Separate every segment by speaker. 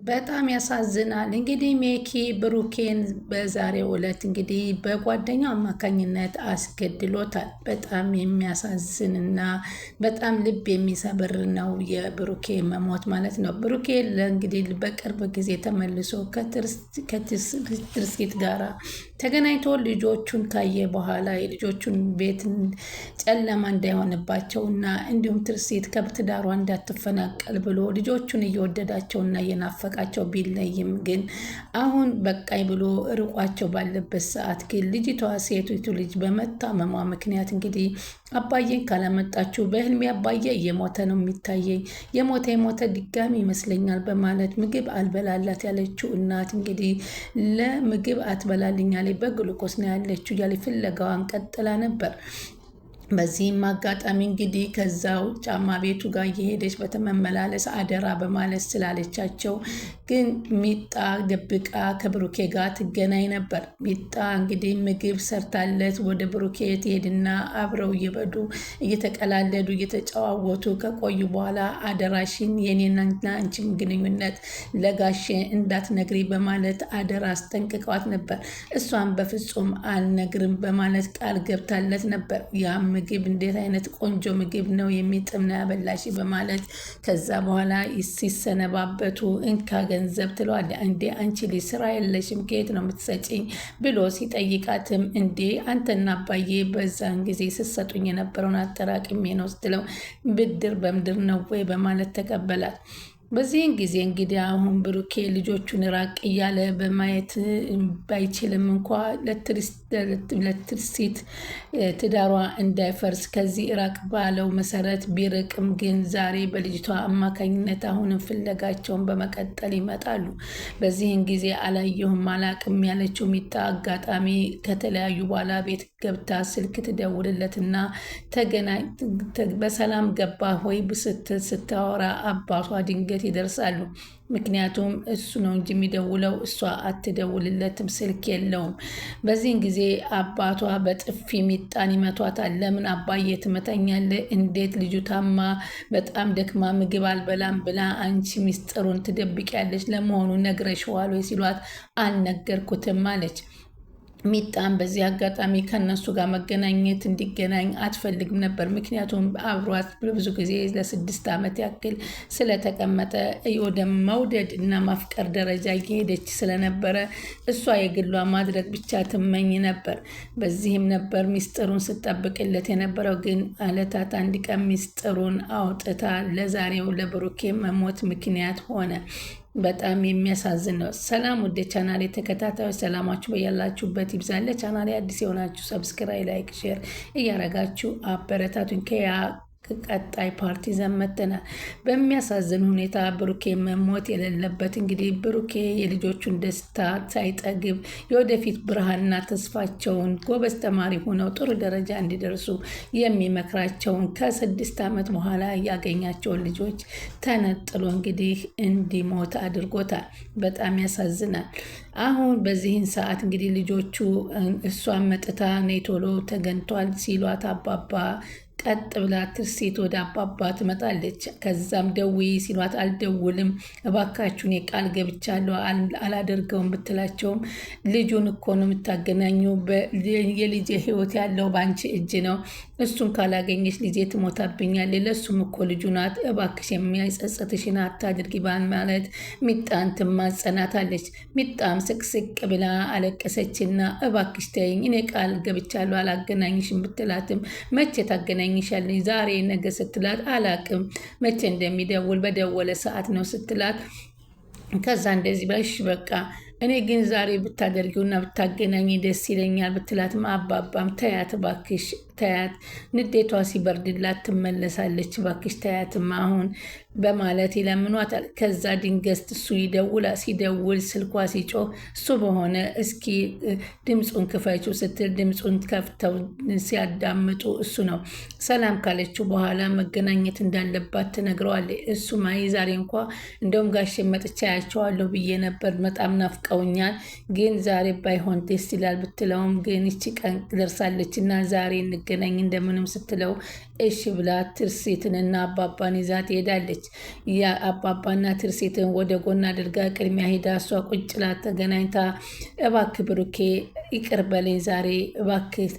Speaker 1: በጣም ያሳዝናል። እንግዲህ ሜኪ ብሩኬን በዛሬው ዕለት እንግዲህ በጓደኛው አማካኝነት አስገድሎታል። በጣም የሚያሳዝንና በጣም ልብ የሚሰብር ነው የብሩኬ መሞት ማለት ነው። ብሩኬ እንግዲህ በቅርብ ጊዜ ተመልሶ ከትርሲት ጋራ ተገናኝቶ ልጆቹን ካየ በኋላ የልጆቹን ቤትን ጨለማ እንዳይሆንባቸውና እንዲሁም ትርሲት ከትዳሯ እንዳትፈናቀል ብሎ ልጆቹን እየወደዳቸውና እየናፈቃቸው ቢለይም ግን አሁን በቃኝ ብሎ ርቋቸው ባለበት ሰዓት ግን ልጅቷ ሴቲቱ ልጅ በመታመሟ ምክንያት እንግዲህ አባዬን ካላመጣችሁ በህልሜ አባዬ እየሞተ ነው የሚታየኝ፣ የሞተ ድጋሚ ይመስለኛል በማለት ምግብ አልበላላት ያለችው እናት እንግዲህ ለምግብ አትበላልኛለች በግሉኮስ ነው ያለችው እያለ ፍለጋዋን ቀጥላ ነበር። በዚህም አጋጣሚ እንግዲህ ከዛው ጫማ ቤቱ ጋር እየሄደች በተመመላለስ አደራ በማለት ስላለቻቸው ግን ሚጣ ደብቃ ከብሩኬ ጋር ትገናኝ ነበር። ሚጣ እንግዲህ ምግብ ሰርታለት ወደ ብሩኬ ትሄድና አብረው እየበዱ እየተቀላለዱ እየተጨዋወቱ ከቆዩ በኋላ አደራሽን የኔና አንቺም ግንኙነት ለጋሼ እንዳትነግሪ በማለት አደራ አስጠንቅቀዋት ነበር። እሷን በፍጹም አልነግርም በማለት ቃል ገብታለት ነበር። ያም ምግብ እንዴት አይነት ቆንጆ ምግብ ነው የሚጥም ነው ያበላሽ በማለት ከዛ በኋላ ሲሰነባበቱ እንካ ገንዘብ ትለዋለች። እንዴ አንቺ ልጅ ስራ የለሽም ከየት ነው የምትሰጪኝ ብሎ ሲጠይቃትም እንዴ አንተና አባዬ በዛን ጊዜ ስትሰጡኝ የነበረውን አጠራቅሜ ነው ስትለው ብድር በምድር ነው ወይ በማለት ተቀበላት። በዚህን ጊዜ እንግዲህ አሁን ብሩኬ ልጆቹን ራቅ እያለ በማየት ባይችልም እንኳ ለትርሲት ትዳሯ እንዳይፈርስ ከዚህ ራቅ ባለው መሰረት ቢርቅም ግን ዛሬ በልጅቷ አማካኝነት አሁንም ፍለጋቸውን በመቀጠል ይመጣሉ። በዚህን ጊዜ አላየሁም አላቅም ያለችው ሚጣ አጋጣሚ ከተለያዩ በኋላ ቤት ገብታ ስልክ ትደውልለትና በሰላም ገባ ሆይ ስትል ስታወራ አባቷ ድንገት ይደርሳሉ። ምክንያቱም እሱ ነው እንጂ የሚደውለው እሷ አትደውልለትም፣ ስልክ የለውም። በዚህን ጊዜ አባቷ በጥፊ ሚጣን ይመቷታል። ለምን አባዬ ትመታኛለህ? እንዴት ልጁ ታማ በጣም ደክማ ምግብ አልበላም ብላ አንቺ ሚስጥሩን ትደብቂያለች? ለመሆኑ ነግረሽዋል ወይ ሲሏት አልነገርኩትም አለች። ሚጣም በዚህ አጋጣሚ ከነሱ ጋር መገናኘት እንዲገናኝ አትፈልግም ነበር። ምክንያቱም አብሯት ብዙ ጊዜ ለ6 ዓመት ያክል ስለተቀመጠ ወደ መውደድ እና ማፍቀር ደረጃ እየሄደች ስለነበረ እሷ የግሏ ማድረግ ብቻ ትመኝ ነበር። በዚህም ነበር ሚስጥሩን ስጠብቅለት የነበረው። ግን ዕለታት አንድ ቀን ሚስጥሩን አውጥታ ለዛሬው ለብሩኬ መሞት ምክንያት ሆነ። በጣም የሚያሳዝን ነው። ሰላም ወደ ቻናሌ ተከታታዮች ሰላማችሁ በያላችሁበት ይብዛለ። ቻናሌ አዲስ የሆናችሁ ሰብስክራይብ፣ ላይክ፣ ሼር እያረጋችሁ አበረታቱኝ። ቀጣይ ፓርቲ ዘመተናል። በሚያሳዝን ሁኔታ ብሩኬ መሞት የሌለበት እንግዲህ ብሩኬ የልጆቹን ደስታ ሳይጠግብ የወደፊት ብርሃንና ተስፋቸውን ጎበዝ ተማሪ ሆነው ጥሩ ደረጃ እንዲደርሱ የሚመክራቸውን ከ6 ዓመት በኋላ ያገኛቸውን ልጆች ተነጥሎ እንግዲህ እንዲሞት አድርጎታል። በጣም ያሳዝናል። አሁን በዚህን ሰዓት እንግዲህ ልጆቹ እሷን መጥታ ነይ ቶሎ ተገኝቷል ሲሏት አባባ ቀጥ ብላ ትርሲት ወደ አባባ ትመጣለች። ከዛም ደውዪ ሲሏት አልደውልም እባካችሁን የቃል ገብቻለሁ አላደርገውም ብትላቸውም ልጁን እኮ ነው የምታገናኙ፣ የልጄ ሕይወት ያለው በአንቺ እጅ ነው፣ እሱን ካላገኘች ልጄ ትሞታብኛለች፣ ለእሱም እኮ ልጁ ናት፣ እባክሽ የሚያጸጽትሽን አታድርጊ ማለት ሚጣን ትማጸናታለች። ሚጣም ስቅስቅ ብላ አለቀሰችና እባክሽ ተይኝ እኔ ቃል ገብቻለሁ አላገናኝሽም ብትላትም መቼ ታገናኝ ይሻለኝ ዛሬ ነገ ስትላት አላቅም መቼ እንደሚደውል በደወለ ሰዓት ነው ስትላት ከዛ እንደዚህ ባይሽ በቃ እኔ ግን ዛሬ ብታደርጊውና ብታገናኝ ደስ ይለኛል ብትላትም አባባም ተያት ባክሽ ተያት፣ ንዴቷ ሲበርድላት ትመለሳለች፣ ባክሽ ተያትም አሁን በማለት ይለምኗታል። ከዛ ድንገት እሱ ሲደውል ስልኳ ሲጮህ እሱ በሆነ እስኪ ድምፁን ክፈችው ስትል ድምፁን ከፍተው ሲያዳምጡ እሱ ነው። ሰላም ካለችው በኋላ መገናኘት እንዳለባት ትነግረዋለች። እሱም አይ ዛሬ እንኳ እንደውም ጋሼ መጥቻ ያቸዋለሁ ብዬ ነበር በጣም ናፍቀውኛል፣ ግን ዛሬ ባይሆን ደስ ይላል ብትለውም ግን ይቺ ቀን ደርሳለች እና ዛሬ እንገናኝ እንደምንም ስትለው እሺ ብላ ትርሲትንና አባባን ይዛ ትሄዳለች። አባባና ትርሲትን ወደ ጎን አድርጋ ቅድሚያ ሄዳ እሷ ቁጭላ ተገናኝታ እባክህ ብሩኬ ይቅር በለኝ ዛሬ እባክህ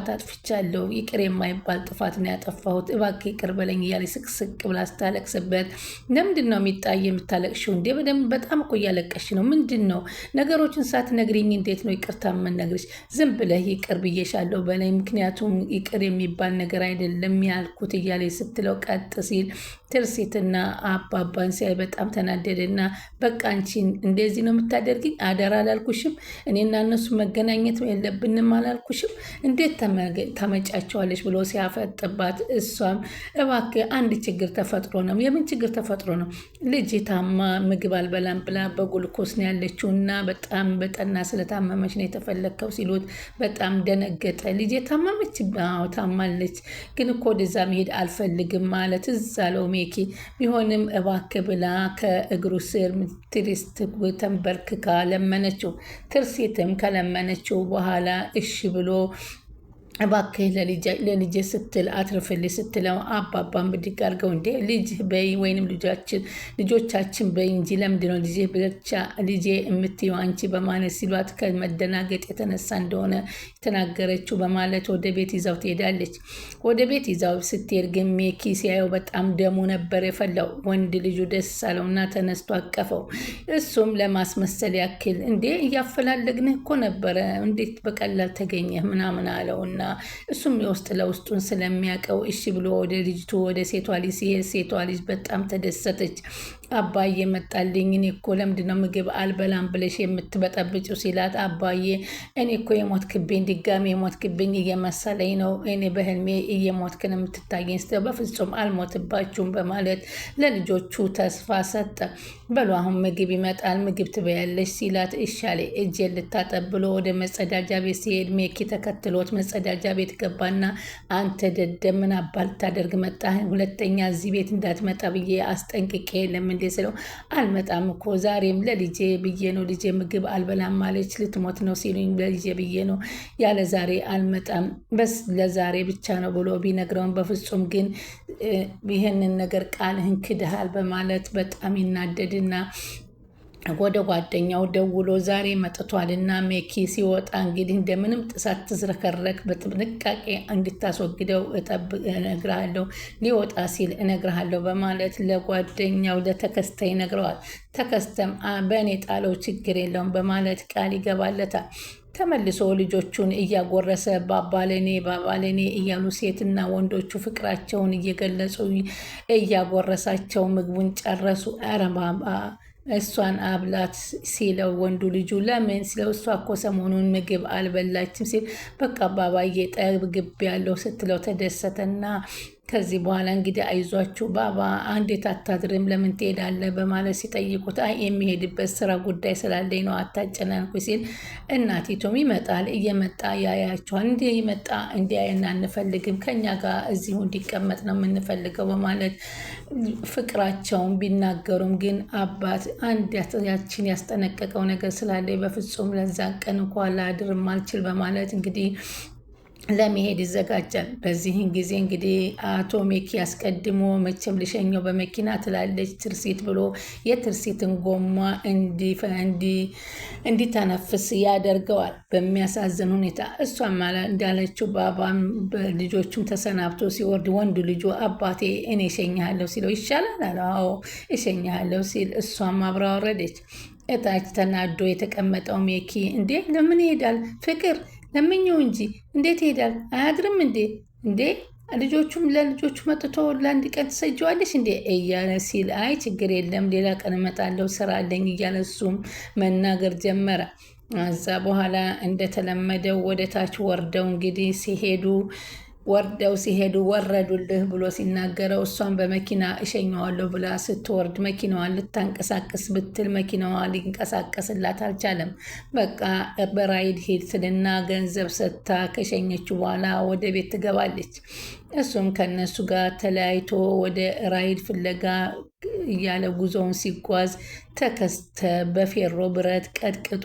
Speaker 1: አጥፍቻለሁ፣ ይቅር የማይባል ጥፋት ነው ያጠፋሁት፣ እባክህ ይቅር በለኝ እያለች ስቅስቅ ብላ ስታለቅስበት ለምንድን ነው የሚጣይ የምታለቅሽው እንዴ? በጣም እኮ እያለቀሽ ነው። ምንድን ነው ነገሮችን ሳትነግሪኝ እንዴት ነው ይቅርታ የምነግርሽ? ዝም ብለህ ይቅር ብዬሻለሁ በለኝ፣ ምክንያቱም ይቅር የሚባል ነገር አይደለም ያልኩት እያለች ስትለው ቀጥ ሲል ትርሲትና አባባን ሲያይ በጣም ተናደደና በቃ አንቺን እንደዚህ ነው የምታደርግኝ? አደራ አላልኩሽም? እኔና እነሱ መገናኘት የለብንም አላልኩሽም? እንዴት ታመጫቸዋለች ብሎ ሲያፈጥባት እሷም እባክህ አንድ ችግር ተፈጥሮ ነው። የምን ችግር ተፈጥሮ ነው? ልጅ ታማ ምግብ አልበላም ብላ በጉልኮስ ነው ያለችው እና በጣም በጠና ስለታመመች ነው የተፈለግከው ሲሉት በጣም ደነገጠ። ልጅ ታማመች? ታማለች፣ ግን እኮ ወደዛ መሄድ አልፈልግም ማለት እዛ ለው ሜኪ ቢሆንም እባክህ ብላ ከእግሩ ስር ትሪስት ተንበርክካ ለመነችው። ትርሲትም ከለመነችው በኋላ እሺ ብሎ እባክህ ለልጄ ስትል አትርፍልኝ ስትለው አባባን ብድግ አድርገው እንዴ ልጅ በይ ወይንም ልጆቻችን በይ እንጂ ለምንድነው ልጄ የምትይው አንቺ በማለት ሲሏት ከመደናገጥ የተነሳ እንደሆነ የተናገረችው በማለት ወደ ቤት ይዛው ትሄዳለች። ወደ ቤት ይዛው ስትሄድ ግን ሜኪ ሲያየው በጣም ደሙ ነበር የፈላው። ወንድ ልጁ ደስ አለውና ተነስቶ አቀፈው። እሱም ለማስመሰል ያክል እንዴ እያፈላለግንህ እኮ ነበረ እንዴት በቀላል ተገኘህ ምናምን አለውና እሱም የውስጥ ለውስጡን ስለሚያውቀው እሺ ብሎ ወደ ልጅቱ ወደ ሴቷ ልጅ ሲሄድ ሴቷ ልጅ በጣም ተደሰተች። አባዬ መጣልኝ፣ እኔ እኮ ለምንድነው ምግብ አልበላም ብለሽ የምትበጠብጭው ሲላት አባዬ እኔ እኮ የሞትክብኝ ድጋሚ የሞትክብኝ እየመሰለኝ ነው፣ እኔ በህልሜ እየሞትክ ነው የምትታየኝ ስትለው በፍጹም አልሞትባችሁም በማለት ለልጆቹ ተስፋ ሰጠ። በሉ አሁን ምግብ ይመጣል ምግብ ትበያለሽ ሲላት እሻሌ እጄን ልታጠብ ብሎ ወደ መጸዳጃ ቤት ሲሄድ ሜኪ ተከትሎት መጸዳጃ ቤት ገባና አንተ ደደብ ምን አባል ታደርግ መጣ? ሁለተኛ እዚህ ቤት እንዳትመጣ ብዬ አስጠንቅቄ ለምን እንዴ ስለው አልመጣም እኮ ዛሬም ለልጄ ብዬ ነው፣ ልጄ ምግብ አልበላም ማለች ልትሞት ነው ሲሉኝ ለልጄ ብዬ ነው፣ ያለ ዛሬ አልመጣም በስ ለዛሬ ብቻ ነው ብሎ ቢነግረውን በፍጹም ግን ይህንን ነገር ቃልህን ክድሃል በማለት በጣም ይናደድና ወደ ጓደኛው ደውሎ ዛሬ መጥቷልና ሜኪ ሲወጣ እንግዲህ እንደምንም ጥሳት ትዝረከረክ በጥንቃቄ እንድታስወግደው እነግርሃለሁ፣ ሊወጣ ሲል እነግርሃለሁ በማለት ለጓደኛው ለተከስተ ይነግረዋል። ተከስተም በእኔ ጣለው ችግር የለውም በማለት ቃል ይገባለታል። ተመልሶ ልጆቹን እያጎረሰ ባባለኔ እያሉ ሴትና ወንዶቹ ፍቅራቸውን እየገለጹ እያጎረሳቸው ምግቡን ጨረሱ። አረባባ እሷን አብላት ሲለው ወንዱ ልጁ ለምን ሲለው እሷ እኮ ሰሞኑን ምግብ አልበላችም ሲል በቃ አባባዬ ጠግብ ያለው ስትለው ተደሰተና ከዚህ በኋላ እንግዲህ አይዟችሁ ባባ እንዴት አታድርም ለምን ትሄዳለህ በማለት ሲጠይቁት አይ የሚሄድበት ስራ ጉዳይ ስላለኝ ነው አታጨናንኩ ሲል እናቲቱም ይመጣል እየመጣ ያያቸዋል። እንዲህ ይመጣ እንዲያየን አንፈልግም ከኛ ጋር እዚሁ እንዲቀመጥ ነው የምንፈልገው በማለት ፍቅራቸውን ቢናገሩም ግን አባት አንድ ያችን ያስጠነቀቀው ነገር ስላለ በፍጹም ለዛ ቀን እንኳን ላድርም አልችል በማለት እንግዲህ ለመሄድ ይዘጋጃል። በዚህን ጊዜ እንግዲህ አቶ ሜኪ አስቀድሞ መቼም ልሸኘው በመኪና ትላለች ትርሲት ብሎ የትርሲትን ጎማ እንዲተነፍስ ያደርገዋል። በሚያሳዝን ሁኔታ እሷም እንዳለችው ባባም ልጆቹም ተሰናብቶ ሲወርድ ወንዱ ልጁ አባቴ እኔ እሸኝሃለሁ ሲለው ይሻላል አዎ እሸኝሃለሁ ሲል እሷም አብራ ወረደች። እታች ተናዶ የተቀመጠው ሜኪ እንዴ ለምን ይሄዳል ፍቅር ለምኘው እንጂ እንዴት ይሄዳል አያድርም እንዴ ልጆቹም ለልጆቹ መጥቶ ለአንድ ቀን ትሰጂዋለሽ እንዴ እያለ ሲል አይ ችግር የለም ሌላ ቀን እመጣለሁ ስራ አለኝ እያለ እሱም መናገር ጀመረ። እዛ በኋላ እንደተለመደው ወደ ታች ወርደው እንግዲህ ሲሄዱ ወረዱልህ ብሎ ሲናገረው እሷን በመኪና እሸኘዋለሁ ብላ ስትወርድ መኪናዋን ልታንቀሳቀስ ብትል መኪናዋ ሊንቀሳቀስላት አልቻለም። በቃ በራይድ ሄድ ስልና ገንዘብ ሰጥታ ከሸኘችው በኋላ ወደ ቤት ትገባለች። እሱም ከነሱ ጋር ተለያይቶ ወደ ራይድ ፍለጋ እያለ ጉዞውን ሲጓዝ ተከስተ በፌሮ ብረት ቀጥቅጦ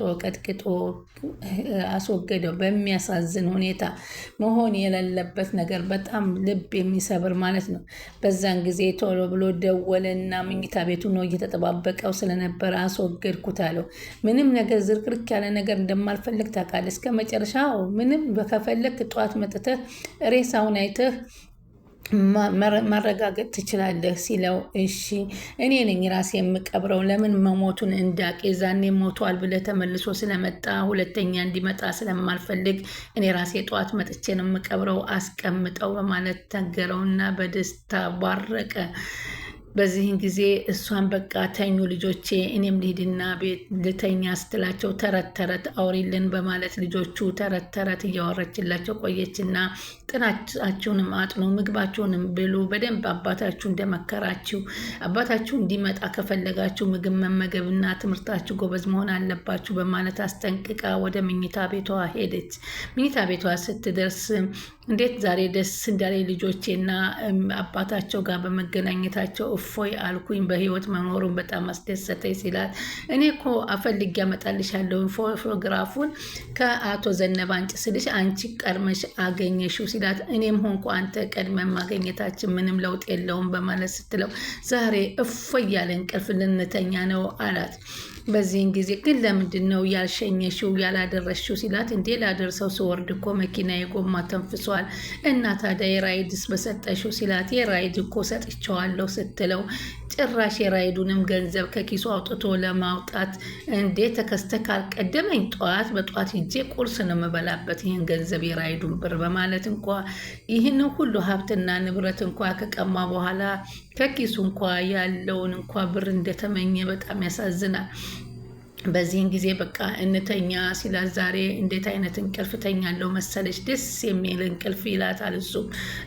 Speaker 1: አስወገደው። በሚያሳዝን ሁኔታ መሆን የሌለበት ነገር፣ በጣም ልብ የሚሰብር ማለት ነው። በዛን ጊዜ ቶሎ ብሎ ደወለና መኝታ ቤቱ ነው እየተጠባበቀው ስለነበረ አስወገድኩት አለው። ምንም ነገር ዝርክርክ ያለ ነገር እንደማልፈልግ ታውቃለህ። እስከ መጨረሻው ምንም ከፈለግ ጠዋት መጥተህ ሬሳውን አይተህ ማረጋገጥ ትችላለህ ሲለው፣ እሺ እኔ ነኝ ራሴ የምቀብረው፣ ለምን መሞቱን እንዳቅ ዛኔ ሞቷል ብለህ ተመልሶ ስለመጣ ሁለተኛ እንዲመጣ ስለማልፈልግ እኔ ራሴ ጠዋት መጥቼ ነው የምቀብረው፣ አስቀምጠው በማለት ተገረውና በደስታ ባረቀ። በዚህን ጊዜ እሷን በቃ ተኙ ልጆቼ፣ እኔም ልሂድና ቤት ልተኛ ስትላቸው ተረት ተረት አውሪልን በማለት ልጆቹ ተረት ተረት እያወረችላቸው ቆየችና ጥናታችሁንም አጥኑ፣ ምግባችሁንም ብሉ፣ በደንብ አባታችሁ እንደመከራችሁ አባታችሁ እንዲመጣ ከፈለጋችሁ ምግብ መመገብና ትምህርታችሁ ጎበዝ መሆን አለባችሁ በማለት አስጠንቅቃ ወደ መኝታ ቤቷ ሄደች። መኝታ ቤቷ ስትደርስ እንዴት ዛሬ ደስ እንዳለ ልጆቼና አባታቸው ጋር በመገናኘታቸው እፎይ አልኩኝ፣ በህይወት መኖሩን በጣም አስደሰተኝ ሲላት፣ እኔ እኮ አፈልጌ ያመጣልሻለሁ ፎቶግራፉን ከአቶ ዘነበ አንጭ ስልሽ አንቺ ቀድመሽ አገኘሽው ሲላት፣ እኔም ሆንኩ አንተ ቀድመን ማገኘታችን ምንም ለውጥ የለውም በማለት ስትለው፣ ዛሬ እፎይ ያለ እንቅልፍ ልንተኛ ነው አላት። በዚህን ጊዜ ግን ለምንድን ነው ያልሸኘሽው ያላደረሽው ሲላት፣ እንዴ ላደርሰው ስወርድ እኮ መኪና የጎማ ተንፍሷል እና ታዲያ የራይድስ በሰጠሽው ሲላት፣ የራይድ እኮ ሰጥቼዋለሁ ስትለው፣ ጭራሽ የራይዱንም ገንዘብ ከኪሱ አውጥቶ ለማውጣት እንዴ ተከስተ ካልቀደመኝ በጠዋት ሂጄ ቁርስ ነው የምበላበት ይህን ገንዘብ የራይዱን ብር በማለት እንኳ ይህን ሁሉ ሀብትና ንብረት እንኳ ከቀማ በኋላ ከኪሱ እንኳ ያለውን እንኳ ብር እንደተመኘ በጣም ያሳዝናል። በዚህን ጊዜ በቃ እንተኛ ሲላት፣ ዛሬ እንዴት አይነት እንቅልፍ ተኛለው መሰለች፣ ደስ የሚል እንቅልፍ ይላታል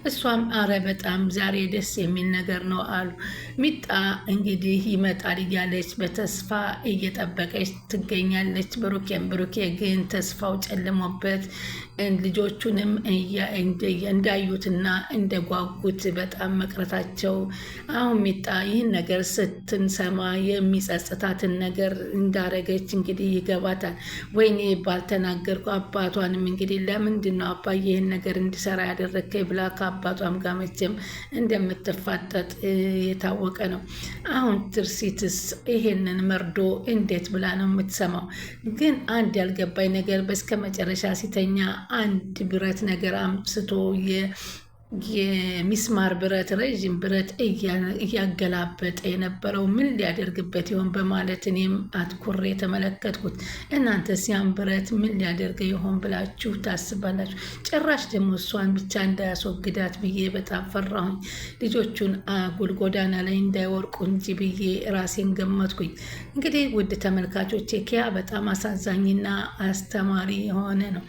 Speaker 1: እሷም አረ በጣም ዛሬ ደስ የሚል ነገር ነው አሉ። ሚጣ እንግዲህ ይመጣል እያለች በተስፋ እየጠበቀች ትገኛለች። ብሩኬ ግን ተስፋው ጨልሞበት ልጆቹንም እንዳዩትና እንደጓጉት በጣም መቅረታቸው፣ አሁን ሚጣ ይህን ነገር ስትንሰማ የሚጸጽታትን ነገር እንዳረገች እንግዲህ ይገባታል። ወይኔ ባልተናገርኩ አባቷንም እንግዲህ ለምንድን ነው አባዬ ይህን ነገር እንዲሰራ ያደረግከኝ ብላ ከአባቷም ጋር መቼም እንደምትፋጠጥ የታወቀ ነው። አሁን ትርሲትስ ይሄንን መርዶ እንዴት ብላ ነው የምትሰማው? ግን አንድ ያልገባኝ ነገር በስከ መጨረሻ ሲተኛ አንድ ብረት ነገር አምስቶ የሚስማር ብረት ረዥም ብረት እያገላበጠ የነበረው ምን ሊያደርግበት ይሆን በማለት እኔም አትኩሬ የተመለከትኩት። እናንተስ ያን ብረት ምን ሊያደርገው ይሆን ብላችሁ ታስባላችሁ? ጭራሽ ደግሞ እሷን ብቻ እንዳያስወግዳት ብዬ በጣም ፈራሁኝ። ልጆቹን አጉል ጎዳና ላይ እንዳይወርቁ እንጂ ብዬ ራሴን ገመትኩኝ። እንግዲህ ውድ ተመልካቾቼ ኪያ በጣም አሳዛኝና አስተማሪ የሆነ ነው።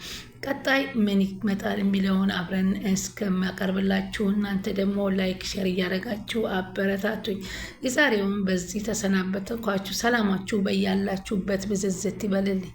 Speaker 1: ቀጣይ ምን ይመጣል የሚለውን አብረን እስከማቀርብላችሁ እናንተ ደግሞ ላይክ ሼር እያደረጋችሁ አበረታቱኝ። የዛሬውን በዚህ ተሰናበትኳችሁ። ሰላማችሁ በያላችሁበት ብዝዝት ይበልልኝ።